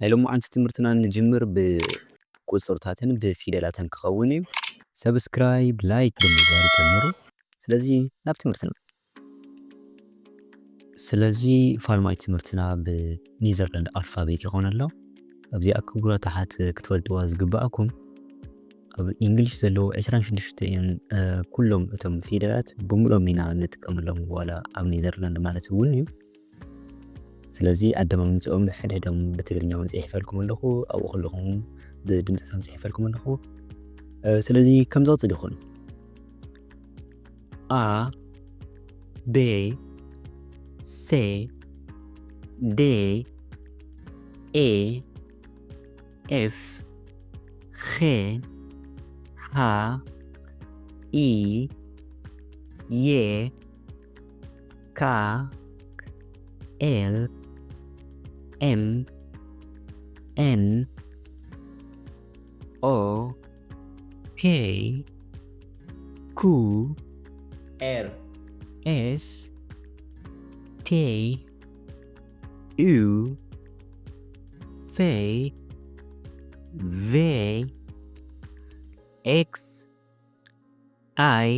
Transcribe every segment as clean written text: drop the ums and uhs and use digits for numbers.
ናይ ሎሙዓንቲ ትምህርትና ንጅምር ብቁፅርታትን ብፊደላትን ክኸውን እዩ። ሰብስክራይብ ላይክ ብምግባር ጀምሩ። ስለዚ ናብ ትምህርትና ፋርማይ ትምህርትና ብኒዘርላንድ ኣልፋቤት ይኾን ኣሎ። ኣብዚ ኣክብሮ ታሓት ክትፈልጥዋ ዝግባኣኩም ኣብ እንግሊሽ ዘለዉ 26 ኩሎም እቶም ፊደላት ብምሎም ኢና ንጥቀመሎም ዋላ ኣብ ኒዘርላንድ ማለት እውን እዩ። ስለዚ ኣደማምፅኦም ሕድሕዶም ብትግርኛ ወንፂሕፈልኩም ኣለኹ ኣብኡ ከለኹም ብድምፂ ከምፅሕፈልኩም ኣለኹ። ስለዚ ከም ዝቕፅል ይኹን አ ቤ ሴ ዴ ኤ ኤፍ ኼ ሃ ኢ የ ካ ኤል ኤም ኤን ኦ ፔ ኩ ኤር ኤስ ቴ ዩ ፌ ቬ ኤክስ አይ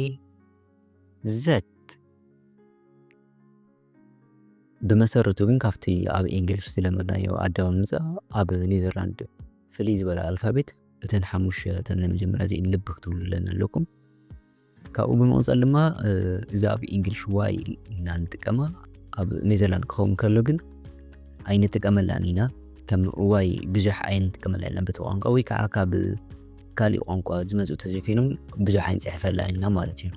ዘት ብመሰረቱ ግን ካብቲ ኣብ እንግሊሽ ዝለመድናዮ ኣደማምፃ ኣብ ኒዘርላንድ ፍልይ ዝበለ ኣልፋቤት እተን ሓሙሽተ እተን መጀመርያ እዚአን ልቢ ክትብሉለን ኣለኩም። ካብኡ ብምቕፃል ድማ እዛ ኣብ እንግሊሽ ዋይ ኢና ንጥቀማ ኣብ ኒዘርላንድ ክኸውን ከሎ ግን ኣይንጥቀመላን ኢና። ከም ዋይ ብዙሕ ኣይንጥቀመላ ኢና በቲ ቋንቋ ወይ ከዓ ካብ ካሊእ ቋንቋ ዝመፁ ተዘይኮይኖም ብዙሕ ኣይንፅሕፈላ ኢና ማለት እዩ።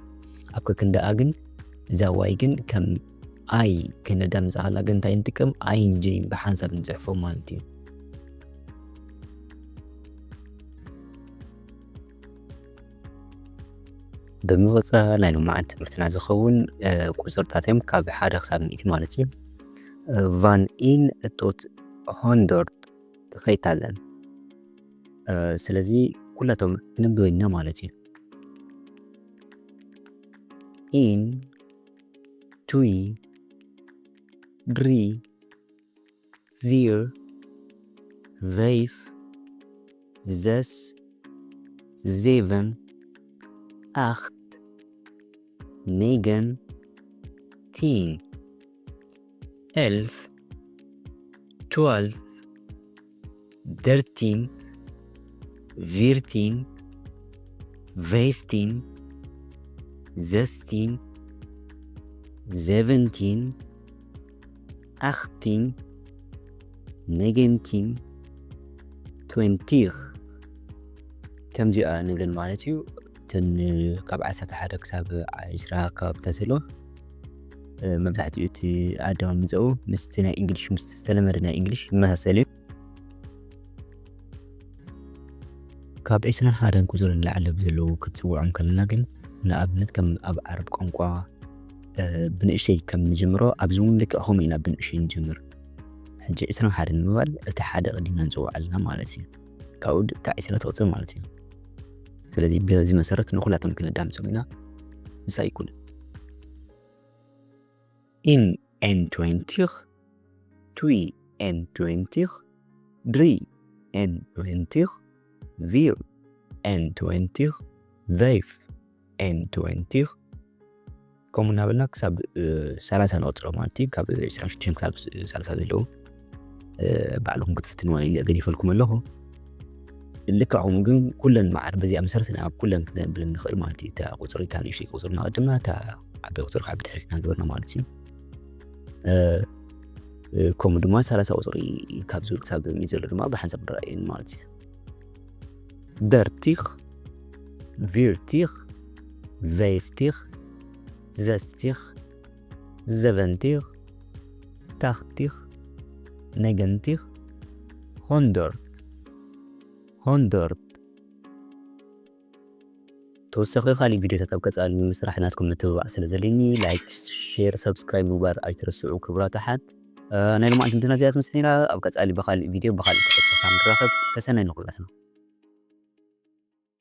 ኣብ ከክንደኣ ግን እዛ ዋይ ግን ከም ኣይ ክነዳምፃ ከላ ግን እንታይ ንጥቀም ኣይን ጀይን ብሓንሳብ ንፅሕፎም ማለት እዩ። ብምቕፃል ናይ ሎሙዓንቲ ትምህርትና ዝኸውን ቁፅርታት እዮም ካብ 1 ክሳብ 100 ማለት እዩ። ቫን ኢን እቶት 100 ከይታለን። ስለዚ ኩላቶም ክንብብ ኢና ማለት እዩ። ኢን ቱይ ድሪ ቪር ቬይፍ ዘስ ዜቨን 8 9 10 11 12 13 14 15 16 17 18 19 20 ከምዚኣ ንብለን ማለት እዩ። ካብ 11 ክሳብ 20 ከባቢታት ዘሎ መብዛሕትኡ እቲ ኣደማምፅኡ ምስቲ ናይ እንግሊሽ ምስ ዝተለመደ ናይ እንግሊሽ ይመሳሰል እዩ። ካብ 21 ቁፅሪ ንላዕሊ ዘለዉ ክትፅውዖም ከለና ግን ንኣብነት ከም ኣብ ዓረብ ቋንቋ ብንእሽተይ ከም ንጀምሮ ኣብዚ እውን ልክዕ ከምኡ ኢና ብንእሽተይ ንጀምር። ሕጂ 21 ንምባል እቲ ሓደ ቀዲምና ንፅውዕ ኣለና ማለት እዩ። ካብኡ እታ 20 ትቕፅል ማለት እዩ። ስለዚ በዚ መሰረት ንኩላቶም ክነዳምፆም ኢና ምሳይ ይኩን ኢን ኤን 20 ቱይ ኤን 20 ድሪ ኤን 20 ቪር ኤን 20 ቬይፍ ኤን 20 ከምኡ እናበልና ክሳብ 30 ንቕፅሮ ማለት እዩ። ካብ 26 ክሳብ 30 ዘለዉ ባዕልኩም ክትፍትንዋ ገዲፈልኩም ኣለኹ። ልክዕኹም ግን ኩለን መዓር በዚኣ መሰረት ኣብ ኩለን ክነብል ንኽእል ማለት እዩ። እታ ቁፅሪ እታ ንእሽተይ ቁፅሪ እናቐድምና እታ ዓባይ ቁፅሪ ካብ ድሕሪት እናገበርና ማለት እዩ። ከምኡ ድማ 30 ቁፅሪ ካብ ዝብል ክሳብ 100 ዘሎ ድማ ብሓንሳብ ንረኣየን ማለት እዩ። ደርቲኽ ቪርቲኽ ቬይፍቲኽ ዘስቲኽ ዘቨንቲኽ ታኽቲኽ ነገንቲኽ ሆንዶርት ተወሳኺ ካሊእ ቪድዮታት ኣብ ቀፃሊ ንምስራሕ ናትኩም ንትብባዕ ስለ ዘለኒ ላይክ ሼር ሰብስክራይብ ምግባር ኣይትረስዑ ክቡራት ኣሓት። ናይ ሎሙዓንቲ ትምህርትና እዚኣ ትመስል ነይራ። ኣብ ቀፃሊ ብካሊእ ቪድዮ ብካሊእ ትሕዝቶ ንራኸብ። ሰሰናይ ንኹላትና።